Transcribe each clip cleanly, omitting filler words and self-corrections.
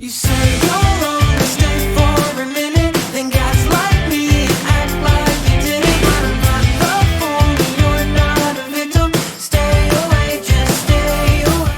You say you're wrong, stay for a minute, then gaslight me, act like you didn't. But I'm not the fool, you're not a victim. Stay away, just stay away.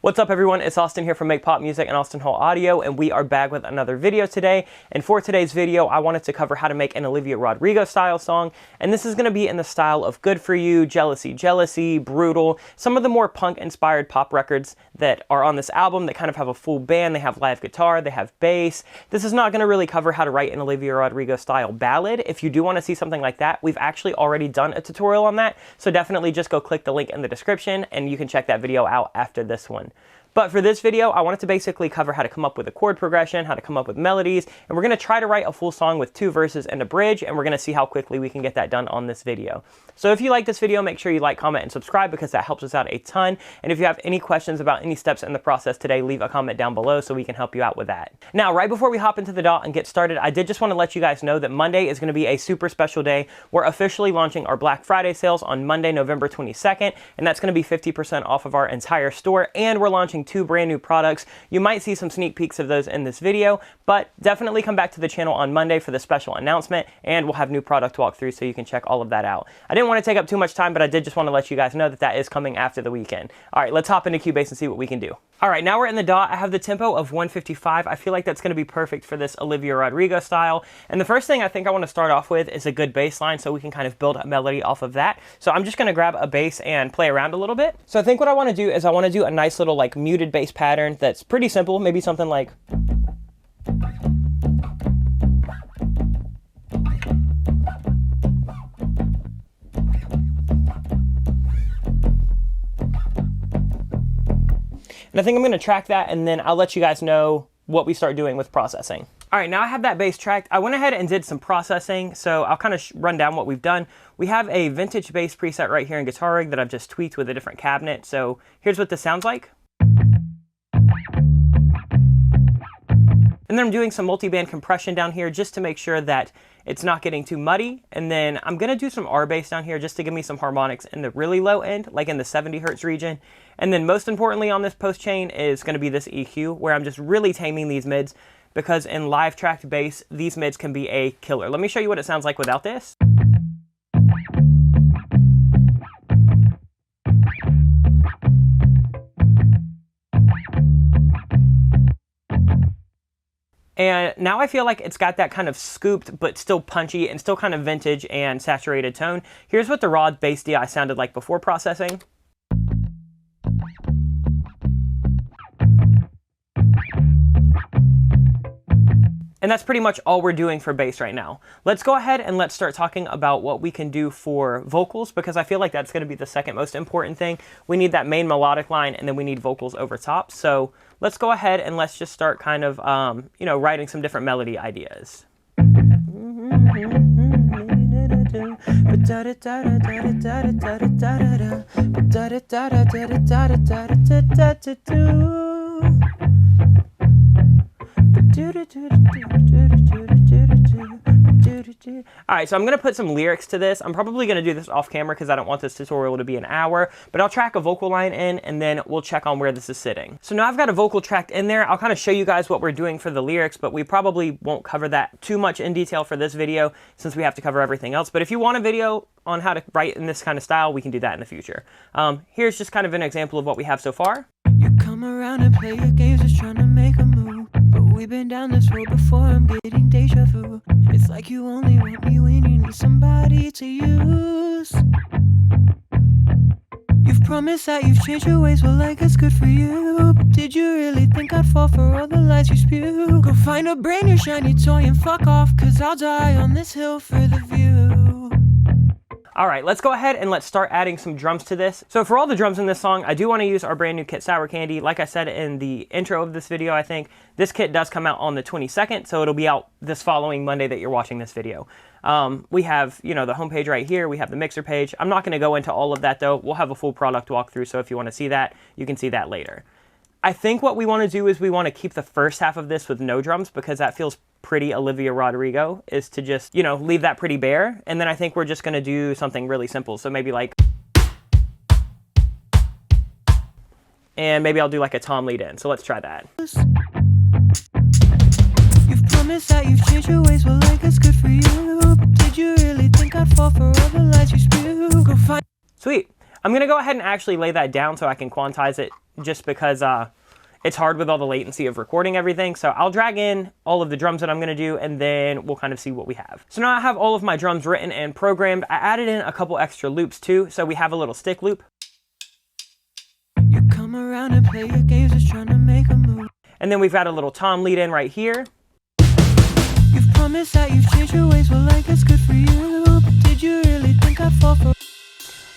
What's up everyone, it's Austin here from Make Pop Music and Austin Hall Audio, and we are back with another video today. And for today's video, I wanted to cover how to make an Olivia Rodrigo style song, and this is going to be in the style of Good For You, Jealousy, Jealousy, Brutal, some of the more punk inspired pop records that are on this album that kind of have a full band. They have live guitar, they have bass. This is not going to really cover how to write an Olivia Rodrigo style ballad. If you do want to see something like that, we've actually already done a tutorial on that, so definitely just go click the link in the description and you can check that video out after this one. But for this video, I wanted to basically cover how to come up with a chord progression, how to come up with melodies, and we're going to try to write a full song with 2 verses and a bridge, and we're going to see how quickly we can get that done on this video. So if you like this video, make sure you like, comment, and subscribe because that helps us out a ton. And if you have any questions about any steps in the process today, leave a comment down below so we can help you out with that. Now, right before we hop into the DAW and get started, I did just want to let you guys know that Monday is going to be a super special day. We're officially launching our Black Friday sales on Monday, November 22nd, and that's going to be 50% off of our entire store, and we're launching 2 brand new products. You might see some sneak peeks of those in this video, but definitely come back to the channel on Monday for the special announcement, and we'll have new product walkthroughs so you can check all of that out. I didn't want to take up too much time, but I did just want to let you guys know that that is coming after the weekend. All right, let's hop into Cubase and see what we can do. All right, now we're in the DAW. I have the tempo of 155. I feel like that's going to be perfect for this Olivia Rodrigo style. And the first thing I think I want to start off with is a good bass line so we can kind of build a melody off of that. So I'm just going to grab a bass and play around a little bit. So I think what I want to do is I want to do a nice little like muted bass pattern that's pretty simple, maybe something like... And I think I'm going to track that, and then I'll let you guys know what we start doing with processing. All right, now I have that bass tracked. I went ahead and did some processing, so I'll kind of run down what we've done. We have a vintage bass preset right here in Guitar Rig that I've just tweaked with a different cabinet. So here's what this sounds like. And then I'm doing some multi-band compression down here just to make sure that it's not getting too muddy. And then I'm going to do some R bass down here just to give me some harmonics in the really low end, like in the 70 hertz region. And then most importantly on this post chain is going to be this EQ, where I'm just really taming these mids, because in live tracked bass, these mids can be a killer. Let me show you what it sounds like without this. And now I feel like it's got that kind of scooped, but still punchy and still kind of vintage and saturated tone. Here's what the raw bass DI sounded like before processing. And that's pretty much all we're doing for bass right now. Let's go ahead and let's start talking about what we can do for vocals, because I feel like that's going to be the second most important thing. We need that main melodic line, and then we need vocals over top. So let's go ahead and let's just start kind of, you know, writing some different melody ideas. Alright, so I'm going to put some lyrics to this. I'm probably going to do this off camera because I don't want this tutorial to be an hour, but I'll track a vocal line in and then we'll check on where this is sitting. So now I've got a vocal tracked in there. I'll kind of show you guys what we're doing for the lyrics, but we probably won't cover that too much in detail for this video since we have to cover everything else. But if you want a video on how to write in this kind of style, we can do that in the future. Here's just kind of an example of what we have so far. You come around and play your games just trying to make a move, but we've been down this road before, I'm getting deja vu. It's like you only want me when you need somebody to use. You've promised that you've changed your ways, well like it's good for you, but did you really think I'd fall for all the lies you spew? Go find a brand new shiny toy and fuck off, cause I'll die on this hill for the view. All right, let's go ahead and let's start adding some drums to this. So for all the drums in this song, I do want to use our brand new kit Sour Candy. Like I said in the intro of this video, I think this kit does come out on the 22nd, so it'll be out this following Monday that you're watching this video. We have, you know, the homepage right here. We have the mixer page. I'm not going to go into all of that though. We'll have a full product walkthrough, so if you want to see that, you can see that later. I think what we want to do is we want to keep the first half of this with no drums because that feels pretty Olivia Rodrigo, is to just, you know, leave that pretty bare. And then I think we're just going to do something really simple. So maybe like... and maybe I'll do like a tom lead in. So let's try that. You've promised that you've changed your ways, well, like it's good for you. But did you really think I'd fall for all the lies you spew? Go find. Sweet. I'm going to go ahead and actually lay that down so I can quantize it, just because it's hard with all the latency of recording everything. So I'll drag in all of the drums that I'm going to do, and then we'll kind of see what we have. So now I have all of my drums written and programmed. I added in a couple extra loops too. So we have a little stick loop. You come around and play your games, just trying to make a move. And then we've got a little tom lead in right here. You've promised that you've changed your ways, well, like it's good for you. But did you really think I'd fall for?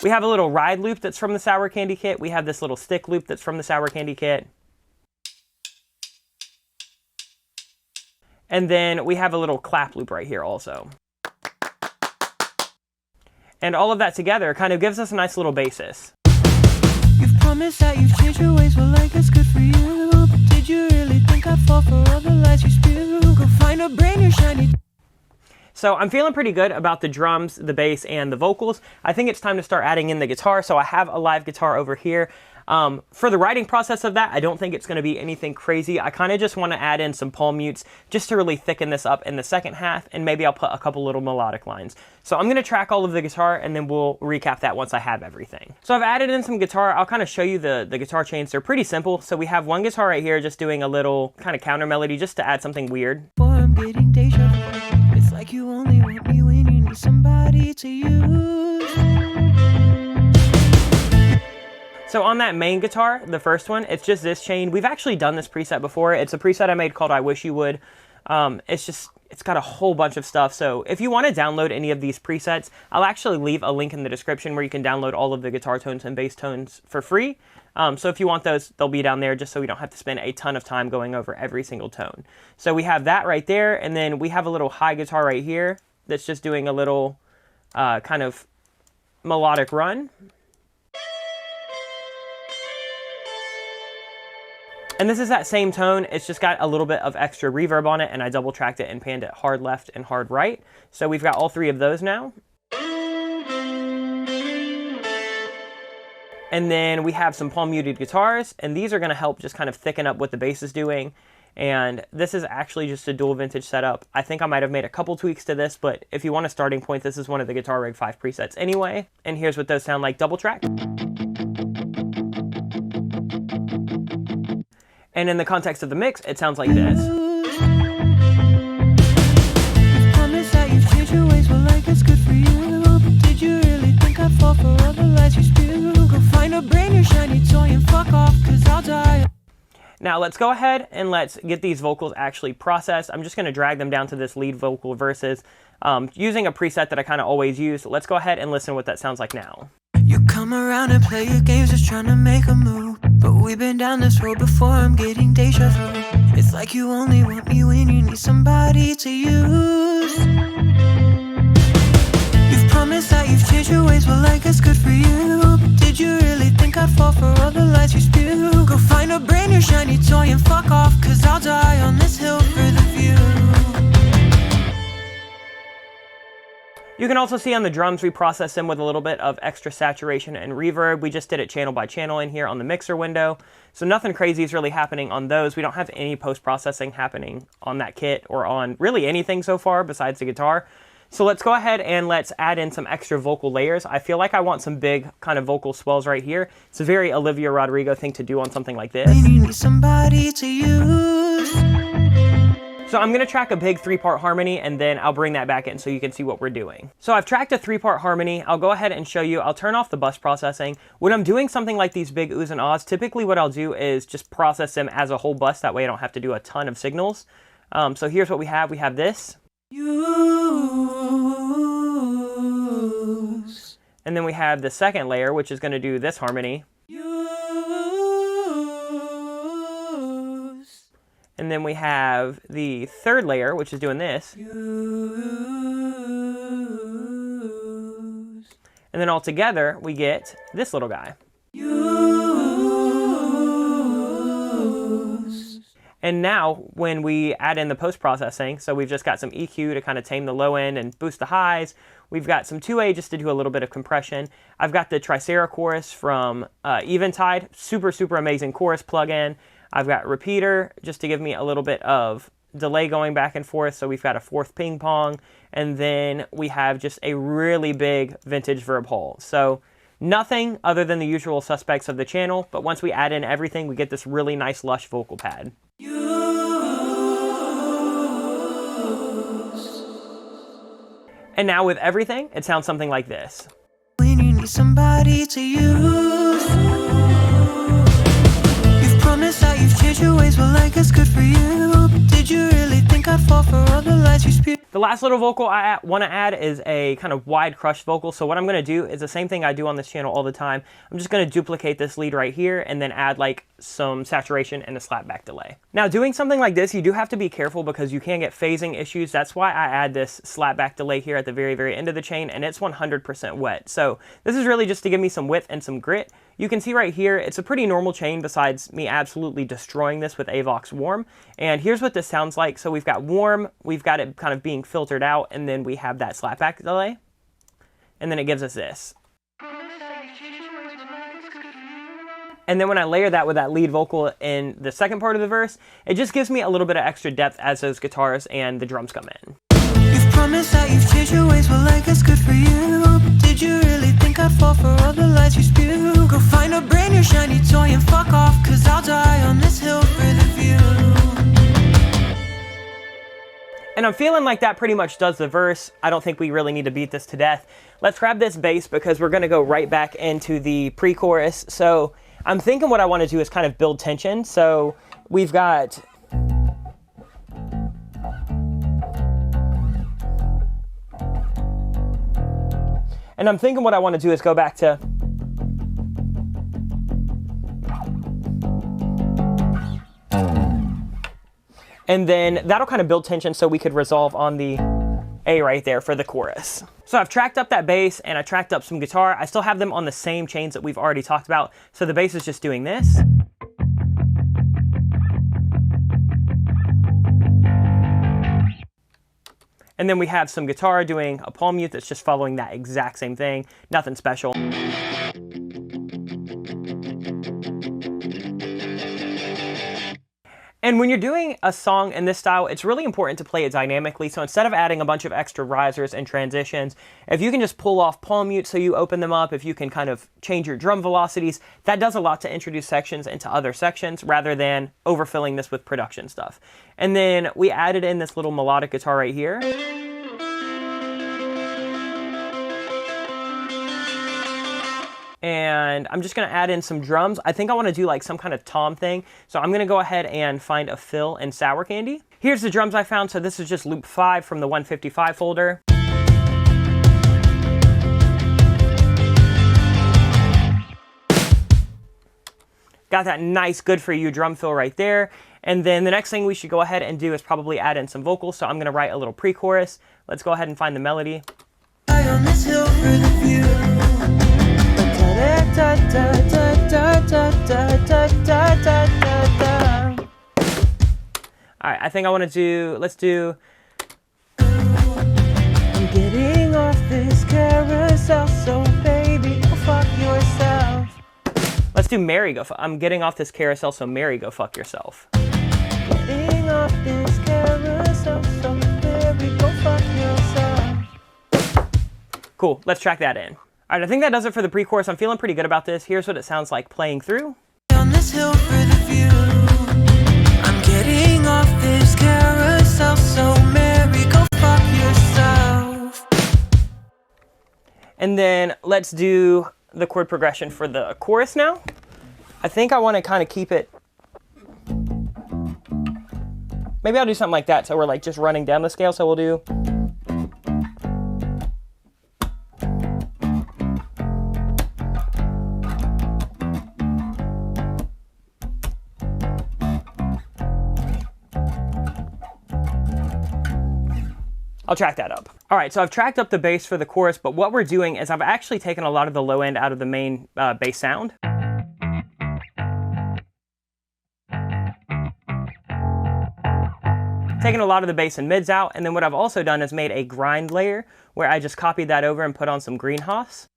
We have a little ride loop that's from the Sour Candy kit. We have this little stick loop that's from the Sour Candy kit. And then we have a little clap loop right here also. And all of that together kind of gives us a nice little basis. You've promised that you've changed your ways, well, like it's good for you. But did you really think I'd fall for all the lies you spew? Go find a brand new shiny. So I'm feeling pretty good about the drums, the bass, and the vocals. I think it's time to start adding in the guitar. So I have a live guitar over here. For the writing process of that, I don't think it's going to be anything crazy. I kind of just want to add in some palm mutes just to really thicken this up in the second half, and maybe I'll put a couple little melodic lines. So I'm going to track all of the guitar, and then we'll recap that once I have everything. So I've added in some guitar. I'll kind of show you the guitar chains. They're pretty simple. So we have one guitar right here just doing a little kind of counter melody just to add something weird. Boy, I'm getting deja vu. It's like you only want me when you need somebody to use. So on that main guitar, the first one, it's just this chain. We've actually done this preset before. It's a preset I made called I Wish You Would. It's got a whole bunch of stuff. So if you want to download any of these presets, I'll actually leave a link in the description where you can download all of the guitar tones and bass tones for free. So if you want those, they'll be down there just so we don't have to spend a ton of time going over every single tone. So we have that right there, and then we have a little high guitar right here that's just doing a little kind of melodic run. And this is that same tone, it's just got a little bit of extra reverb on it, and I double tracked it and panned it hard left and hard right. So we've got all three of those now. And then we have some palm muted guitars, and these are going to help just kind of thicken up what the bass is doing. And this is actually just a dual vintage setup. I think I might have made a couple tweaks to this, but if you want a starting point, this is one of the Guitar Rig 5 presets anyway. And here's what those sound like double track. And in the context of the mix, it sounds like this. Promise that you've changed your ways, well, like it's good for you. But did you really think I'd fall for all the lies you spew? Go find a brand new shiny toy and fuck off, cause I'll die. Now let's go ahead and let's get these vocals actually processed. I'm just going to drag them down to this lead vocal verses using a preset that I kind of always use. Let's go ahead and listen to what that sounds like now. You come around and play your games, just trying to make a move. But we've been down this road before, I'm getting deja vu. It's like you only want me when you need somebody to use. You've promised that you've changed your ways, well, like it's good for you. But did you really think I'd fall for all the lies you spew? Go find a brand new shiny toy and fuck off, cause I'll die on this hill for the view. You can also see on the drums, we process them with a little bit of extra saturation and reverb. We just did it channel by channel in here on the mixer window. So nothing crazy is really happening on those. We don't have any post-processing happening on that kit or on really anything so far besides the guitar. So let's go ahead and let's add in some extra vocal layers. I feel like I want some big kind of vocal swells right here. It's a very Olivia Rodrigo thing to do on something like this. You need somebody to use. So I'm going to track a big 3-part harmony, and then I'll bring that back in so you can see what we're doing. So I've tracked a 3-part harmony. I'll go ahead and show you. I'll turn off the bus processing. When I'm doing something like these big oohs and ahs, typically what I'll do is just process them as a whole bus. That way I don't have to do a ton of signals. So here's what we have. We have this. Use. And then we have the second layer, which is going to do this harmony. And then we have the third layer, which is doing this. Use. And then all together, we get this little guy. Use. And now when we add in the post-processing, so we've just got some EQ to kind of tame the low end and boost the highs. We've got some 2A just to do a little bit of compression. I've got the Tricera chorus from Eventide, super, super amazing chorus plugin. I've got repeater just to give me a little bit of delay going back and forth, so we've got a fourth ping pong. And then we have just a really big vintage verb hole. So nothing other than the usual suspects of the channel, but once we add in everything, we get this really nice lush vocal pad. And now with everything, it sounds something like this. When you need somebody to use, you've promised that you've changed your ways, well I guess good for you. But did you really think I'd fall for all the lies you spewed? The last little vocal I want to add is a kind of wide crushed vocal. So what I'm going to do is the same thing I do on this channel all the time. I'm just going to duplicate this lead right here and then add like some saturation and a slapback delay. Now doing something like this, you do have to be careful because you can get phasing issues. That's why I add this slapback delay here at the very, very end of the chain, and it's 100% wet. So this is really just to give me some width and some grit. You can see right here, it's a pretty normal chain besides me absolutely destroying this with Avox Warm. And here's what this sounds like. So we've got warm, we've got it kind of being filtered out, and then we have that slapback delay. And then it gives us this. And then when I layer that with that lead vocal in the second part of the verse, it just gives me a little bit of extra depth as those guitars and the drums come in. You've promised that you've changed your ways, well I guess good for you. But did you really think I'd fall for all the lies you spew? Go find a brand new shiny toy and fuck off, cause I'll die on this hill for the view. And I'm feeling like that pretty much does the verse. I don't think we really need to beat this to death. Let's grab this bass because we're going to go right back into the pre-chorus. So I'm thinking what I want to do is kind of build tension. So we've got... And I'm thinking what I want to do is go back to... And then that'll kind of build tension so we could resolve on the A right there for the chorus. So I've tracked up that bass and I tracked up some guitar. I still have them on the same chains that we've already talked about. So the bass is just doing this. And then we have some guitar doing a palm mute that's just following that exact same thing. Nothing special. And when you're doing a song in this style, it's really important to play it dynamically. So instead of adding a bunch of extra risers and transitions, if you can just pull off palm mute so you open them up, if you can kind of change your drum velocities, that does a lot to introduce sections into other sections rather than overfilling this with production stuff. And then we added in this little melodic guitar right here. And I'm just going to add in some drums. I think I want to do like some kind of tom thing. So I'm going to go ahead and find a fill in Sour Candy. Here's the drums I found. So this is just loop 5 from the 155 folder. Got that nice good for you drum fill right there. And then the next thing we should go ahead and do is probably add in some vocals. So I'm going to write a little pre-chorus. Let's go ahead and find the melody. On this hill for the view. Alright, I think I want to do, let's do... I'm getting off this carousel, so baby, go fuck yourself. Let's do Mary, go fuck. I'm getting off this carousel, so Mary, go fuck yourself. Getting off this carousel, so Mary, go fuck yourself. Cool, let's track that in. Alright, I think that does it for the pre-chorus. I'm feeling pretty good about this. Here's what it sounds like playing through. On this hill for the view. I'm getting off this carousel, so Mary, go fuck yourself. And then let's do the chord progression for the chorus now. I think I want to kind of keep it... Maybe I'll do something like that, so we're like just running down the scale. So we'll do... I'll track that up. All right, so I've tracked up the bass for the chorus, but what we're doing is I've actually taken a lot of the low end out of the main bass sound. taken a lot of the bass and mids out, and then what I've also done is made a grind layer where I just copied that over and put on some greenhouse.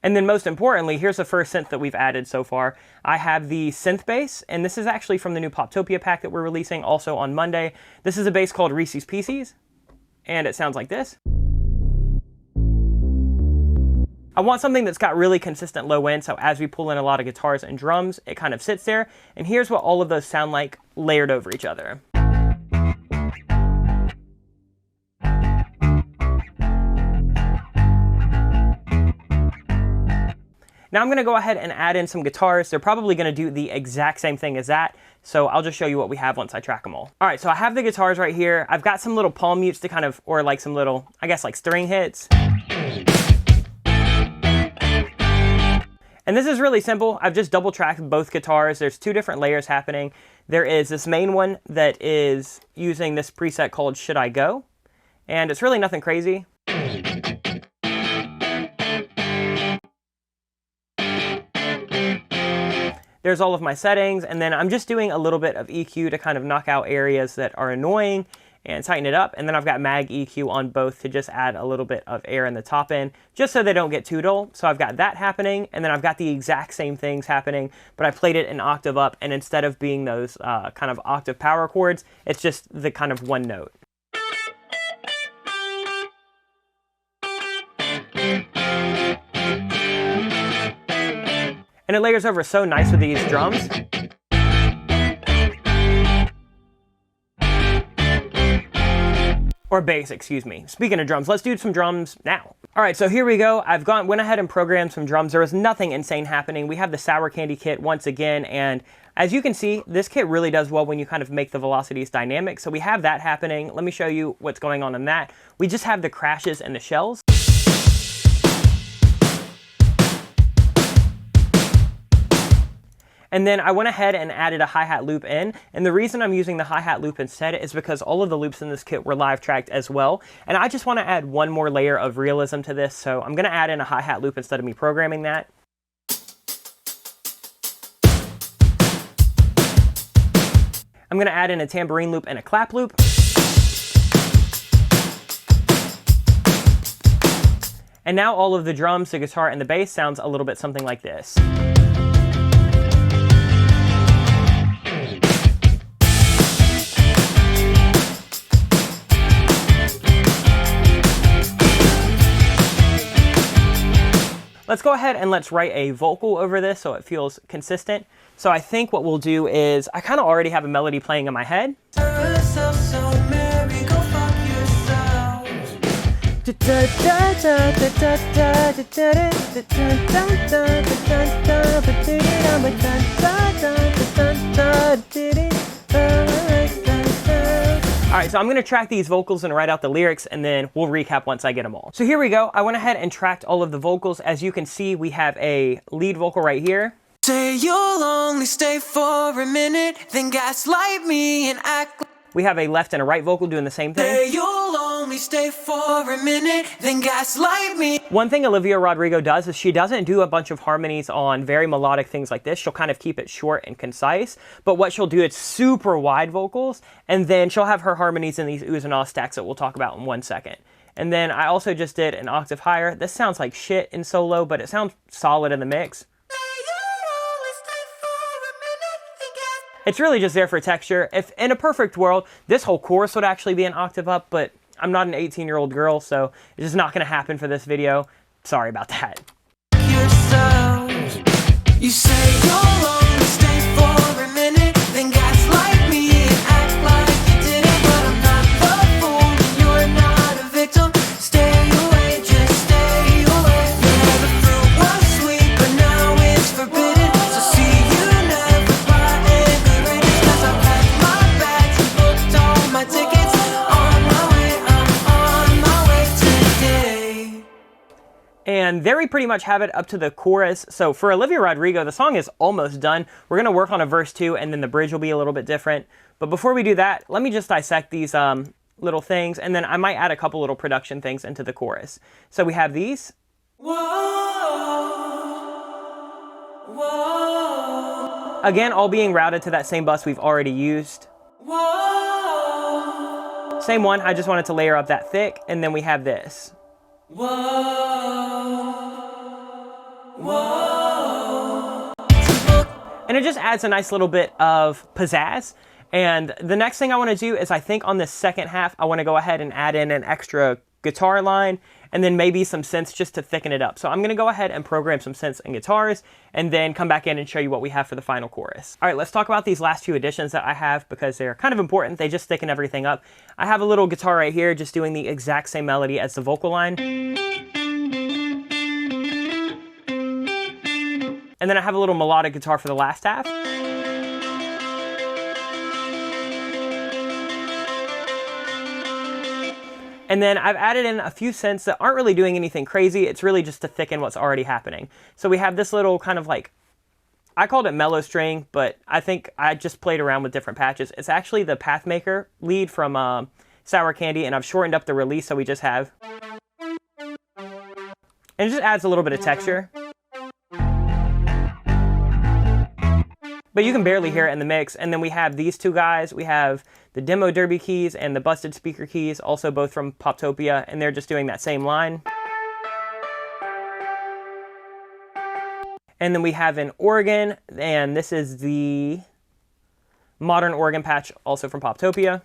And then most importantly, here's the first synth that we've added so far. I have the synth bass, and this is actually from the new Poptopia pack that we're releasing also on Monday. This is a bass called Reese's Pieces, and it sounds like this. I want something that's got really consistent low end, so as we pull in a lot of guitars and drums, it kind of sits there. And here's what all of those sound like layered over each other. Now I'm going to go ahead and add in some guitars. They're probably going to do the exact same thing as that, so I'll just show you what we have once I track them all. All right, so I have the guitars right here. I've got some little palm mutes to kind of, or like some little, I guess like string hits. And this is really simple. I've just double tracked both guitars. There's two different layers happening. There is this main one that is using this preset called Should I Go? And it's really nothing crazy. There's all of my settings, and then I'm just doing a little bit of EQ to kind of knock out areas that are annoying and tighten it up. And then I've got mag EQ on both to just add a little bit of air in the top end, just so they don't get too dull. So I've got that happening, and then I've got the exact same things happening, but I played it an octave up, and instead of being those kind of octave power chords, it's just the kind of one note. And it layers over so nice with these drums. Or bass, excuse me. Speaking of drums, let's do some drums now. All right, so here we go. Went ahead and programmed some drums. There was nothing insane happening. We have the Sour Candy kit once again, and as you can see, this kit really does well when you kind of make the velocities dynamic. So we have that happening. Let me show you what's going on in that. We just have the crashes and the shells. And then I went ahead and added a hi-hat loop in, and the reason I'm using the hi-hat loop instead is because all of the loops in this kit were live tracked as well, and I just want to add one more layer of realism to this, so I'm going to add in a hi-hat loop instead of me programming that. I'm going to add in a tambourine loop and a clap loop. And now all of the drums, the guitar, and the bass sounds a little bit something like this. Let's go ahead and let's write a vocal over this so it feels consistent. So I think what we'll do is, I kind of already have a melody playing in my head. Alright, so I'm going to track these vocals and write out the lyrics, and then we'll recap once I get them all. So here we go. I went ahead and tracked all of the vocals. As you can see, we have a lead vocal right here. Say you'll only stay for a minute, then gaslight me and act like We have a left and a right vocal doing the same thing. say you'll only stay for a minute, then gaslight me. One thing Olivia Rodrigo does is she doesn't do a bunch of harmonies on very melodic things like this. She'll kind of keep it short and concise, but what she'll do is super wide vocals, and then she'll have her harmonies in these oohs and ahs stacks that we'll talk about in 1 second. And then I also just did an octave higher. This sounds like shit in solo, but it sounds solid in the mix. It's really just there for texture. If in a perfect world, this whole chorus would actually be an octave up, but I'm not an 18-year-old girl, so it's just not gonna happen for this video. Sorry about that. Yourself. You say you'll only stay for a minute, then gaslight me and act like you didn't, but I'm not the fool and you're not a victim. Stay away, just stay away. Yeah, the fruit was sweet, but now it's forbidden. So see you never buy and good riddance, 'cause I packed my bags and booked all my tickets. On my way, I'm on my way today. And there we pretty much have it up to the chorus. So for Olivia Rodrigo, the song is almost done. We're gonna work on a verse 2, and then the bridge will be a little bit different. But before we do that, let me just dissect these little things, and then I might add a couple little production things into the chorus. So we have these. Whoa. Whoa. Again, all being routed to that same bus we've already used. Whoa. Same one, I just wanted to layer up that thick, and then we have this. Whoa. Whoa. And it just adds a nice little bit of pizzazz. And the next thing I want to do is, I think on this second half, I want to go ahead and add in an extra guitar line and then maybe some synths just to thicken it up. So I'm going to go ahead and program some synths and guitars and then come back in and show you what we have for the final chorus. All right, let's talk about these last few additions that I have because they're kind of important. They just thicken everything up. I have a little guitar right here just doing the exact same melody as the vocal line. And then I have a little melodic guitar for the last half. And then I've added in a few synths that aren't really doing anything crazy. It's really just to thicken what's already happening. So we have this little kind of like, I called it mellow string, but I think I just played around with different patches. It's actually the Pathmaker lead from Sour Candy, and I've shortened up the release so we just have. And it just adds a little bit of texture. But you can barely hear it in the mix. And then we have these two guys. We have the Demo Derby keys and the Busted Speaker keys, also both from Poptopia, and they're just doing that same line. And then we have an organ, and this is the modern organ patch, also from Poptopia.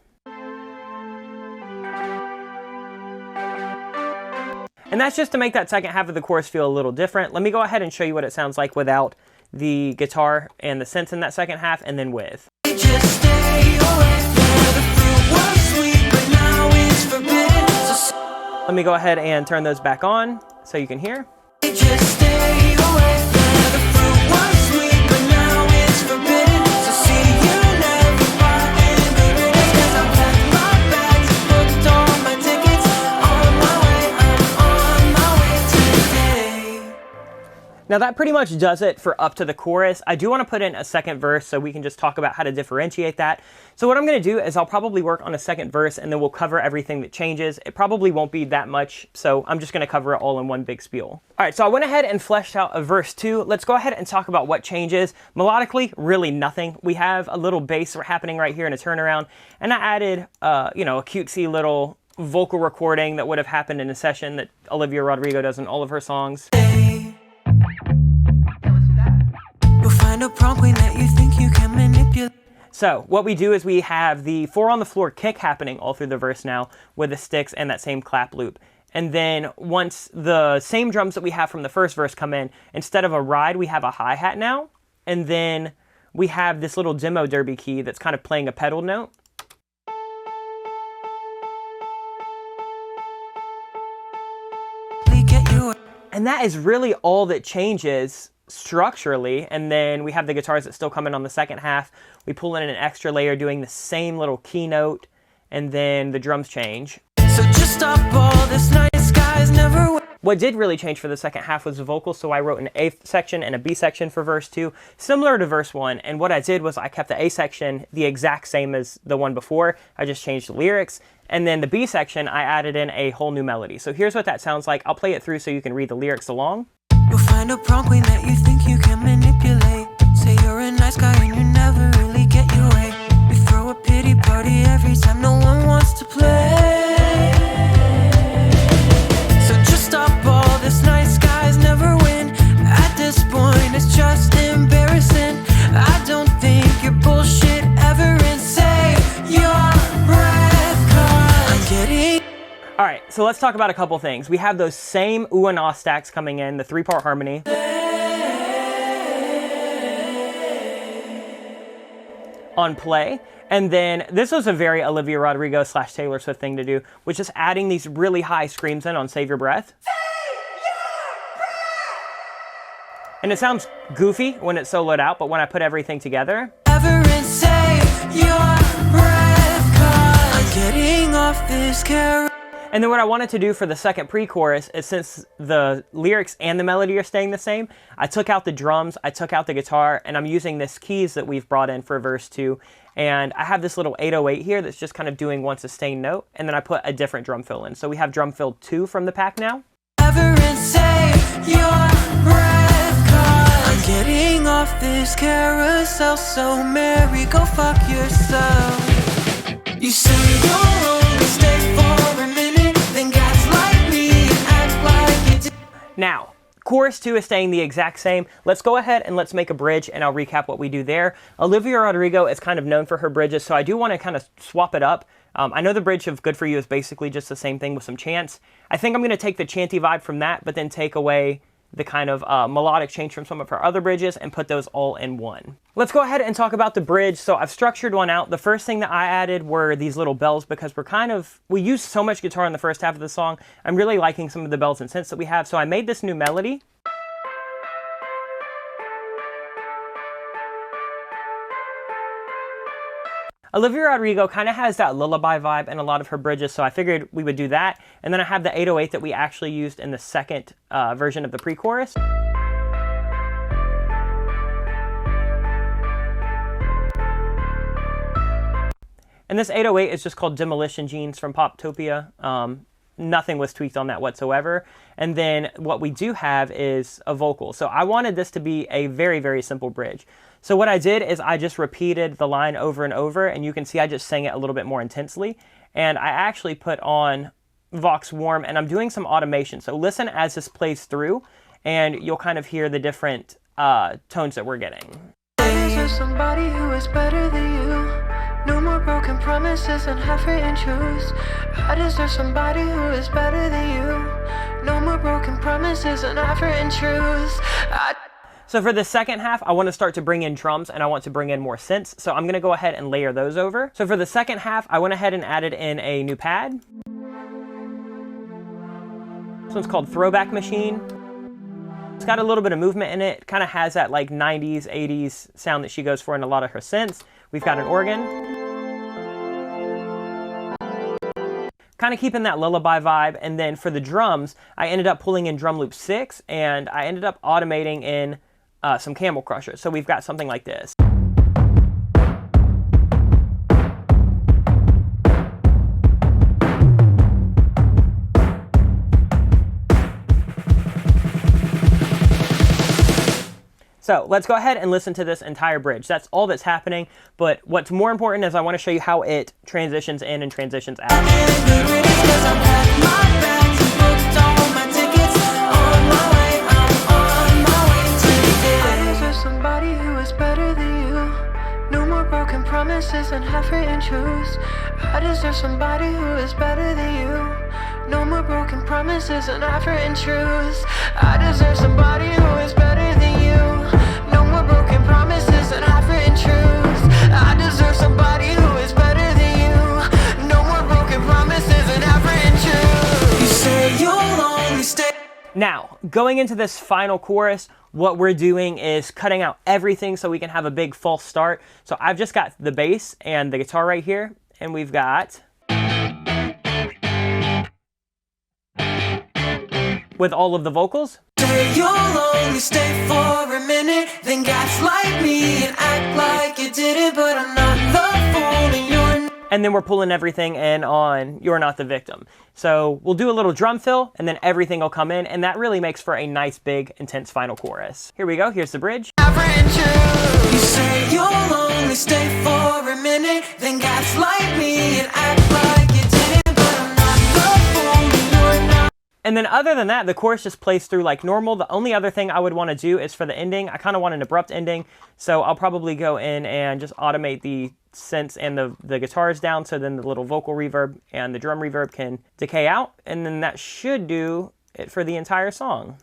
And that's just to make that second half of the chorus feel a little different. Let me go ahead and show you what it sounds like without the guitar and the synths in that second half, and then with. Just stay away where the fruit was sweet, but now it's forbidden. So Let me go ahead and turn those back on so you can hear. just stay away where the fruit was sweet, but now it's forbidden. So see you never buy any bitterness, 'cause I packed my bags, booked all my tickets. On my way, I'm on my way today. Now that pretty much does it for up to the chorus. I do want to put in a second verse so we can just talk about how to differentiate that. So what I'm going to do is I'll probably work on a second verse and then we'll cover everything that changes. It probably won't be that much, so I'm just going to cover it all in one big spiel. All right, so I went ahead and fleshed out a verse 2. Let's go ahead and talk about what changes. Melodically, really nothing. We have a little bass happening right here in a turnaround, and I added, a cutesy little vocal recording that would have happened in a session that Olivia Rodrigo does in all of her songs. You'll find a prom queen that you think you can manipulate. So what we do is we have the 4 on the floor kick happening all through the verse now with the sticks and that same clap loop. And then once the same drums that we have from the first verse come in, instead of a ride, we have a hi-hat now. And then we have this little Demo Derby key that's kind of playing a pedal note. And that is really all that changes structurally. And then we have the guitars that still come in on the second half. We pull in an extra layer doing the same little keynote, and then the drums change. So just stop all this night skies never. What did really change for the second half was the vocals, so I wrote an A section and a B section for verse 2, similar to verse 1, and what I did was I kept the A section the exact same as the one before. I just changed the lyrics, and then the B section I added in a whole new melody. So here's what that sounds like. I'll play it through so you can read the lyrics along. You'll find a prom queen that you think you can manipulate. Say you're a nice guy and you never really get your way. You throw a pity party every time no one wants to play. So just stop all this nice guys never win. At this point it's just embarrassing. I don't think your bullshit ever ends. Save your breath, 'cause I'm getting. All right, so let's talk about a couple things. We have those same ooh and ah stacks coming in, the 3-part harmony. On play. And then this was a very Olivia Rodrigo / Taylor Swift thing to do, which is adding these really high screams in on Save Your Breath. And it sounds goofy when it's soloed out, but when I put everything together, Ever and save your breath, 'cause I'm getting off this carrot. and then what I wanted to do for the second pre-chorus is, since the lyrics and the melody are staying the same, I took out the drums, I took out the guitar, and I'm using this keys that we've brought in for verse 2. And I have this little 808 here that's just kind of doing one sustained note, and then I put a different drum fill in. So we have drum fill 2 from the pack now. Ever and save your breath, 'cause I'm getting off this carousel, so Mary, go fuck yourself. You say you'll only stay for a minute, then gaslight me and act like you did. Now, chorus 2 is staying the exact same. Let's go ahead and let's make a bridge, and I'll recap what we do there. Olivia Rodrigo is kind of known for her bridges, so I do want to kind of swap it up. I know the bridge of Good For You is basically just the same thing with some chants. I think I'm going to take the chanty vibe from that, but then take away the kind of melodic change from some of her other bridges and put those all in one. Let's go ahead and talk about the bridge. So I've structured one out. The first thing that I added were these little bells because we use so much guitar in the first half of the song. I'm really liking some of the bells and synths that we have. So I made this new melody. Olivia Rodrigo kind of has that lullaby vibe in a lot of her bridges, so I figured we would do that. And then I have the 808 that we actually used in the second version of the pre-chorus. And this 808 is just called Demolition Jeans from Poptopia. Nothing was tweaked on that whatsoever. And then what we do have is a vocal. So I wanted this to be a very, very simple bridge. So what I did is I just repeated the line over and over, and you can see I just sang it a little bit more intensely. And I actually put on Vox Warm, and I'm doing some automation. So listen as this plays through, and you'll kind of hear the different tones that we're getting. Is there somebody who is better than you? No more broken promises and half-written truths. I deserve somebody who is better than you. No more broken promises and half-written truths. So for the second half, I want to start to bring in drums, and I want to bring in more synths. So I'm going to go ahead and layer those over. So for the second half, I went ahead and added in a new pad. This one's called Throwback Machine. It's got a little bit of movement in it. Kind of has that like 90s, 80s sound that she goes for in a lot of her synths. We've got an organ. Kind of keeping that lullaby vibe. And then for the drums, I ended up pulling in drum loop 6, and I ended up automating in some Camel Crushers. So we've got something like this. So let's go ahead and listen to this entire bridge. That's all that's happening, but what's more important is I want to show you how it transitions in and transitions out. Somebody who is better than you. No more broken promises and half-written truths. I deserve somebody who is better than you. No more broken promises and half-written truths. I deserve somebody who is better than you. No more broken promises and half-written truths. I deserve somebody who is better than you. No more broken promises and half-written truths. You say you'll only stay. Now, going into this final chorus, what we're doing is cutting out everything so we can have a big false start. So I've just got the bass and the guitar right here, and we've got with all of the vocals. Say you'll only stay for a minute, then gaslight me and act like you did it, but I'm not the fool and you're. And then we're pulling everything in on You're Not the Victim. So we'll do a little drum fill, and then everything will come in, and that really makes for a nice, big, intense final chorus. Here we go. Here's the bridge. You say you'll only stay for a minute, then gaslight me and act like you did it, but I'm not the fool and you're not. And then other than that, the chorus just plays through like normal. The only other thing I would want to do is for the ending. I kind of want an abrupt ending, so I'll probably go in and just automate the synths and the guitars down, so then the little vocal reverb and the drum reverb can decay out, and then that should do it for the entire song.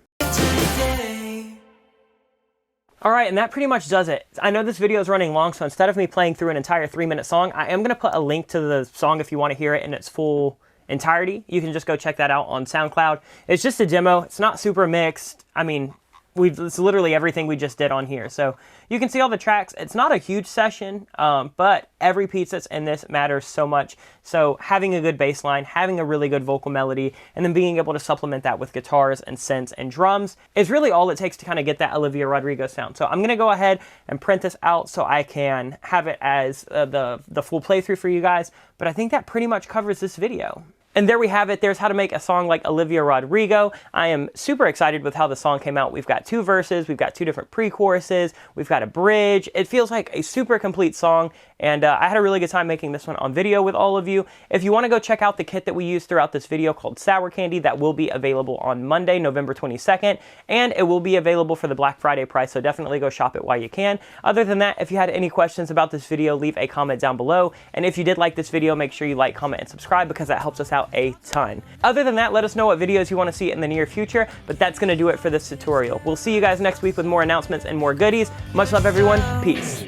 Alright, and that pretty much does it. I know this video is running long, so instead of me playing through an entire 3-minute song, I am going to put a link to the song if you want to hear it in its full entirety. You can just go check that out on SoundCloud. It's just a demo. It's not super mixed. I mean, it's literally everything we just did on here. So you can see all the tracks. It's not a huge session, but every piece that's in this matters so much. So having a good bass line, having a really good vocal melody, and then being able to supplement that with guitars and synths and drums is really all it takes to kind of get that Olivia Rodrigo sound. So I'm going to go ahead and print this out so I can have it as the full playthrough for you guys. But I think that pretty much covers this video. And there we have it. There's how to make a song like Olivia Rodrigo. I am super excited with how the song came out. We've got 2 verses, we've got 2 different pre-choruses, we've got a bridge. It feels like a super complete song, and I had a really good time making this one on video with all of you. If you want to go check out the kit that we used throughout this video called Sour Candy, that will be available on Monday, November 22nd, and it will be available for the Black Friday price, so definitely go shop it while you can. Other than that, if you had any questions about this video, leave a comment down below, and if you did like this video, make sure you like, comment, and subscribe because that helps us out a ton. Other than that, let us know what videos you want to see in the near future, but that's going to do it for this tutorial. We'll see you guys next week with more announcements and more goodies. Much love, everyone. Peace.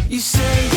You say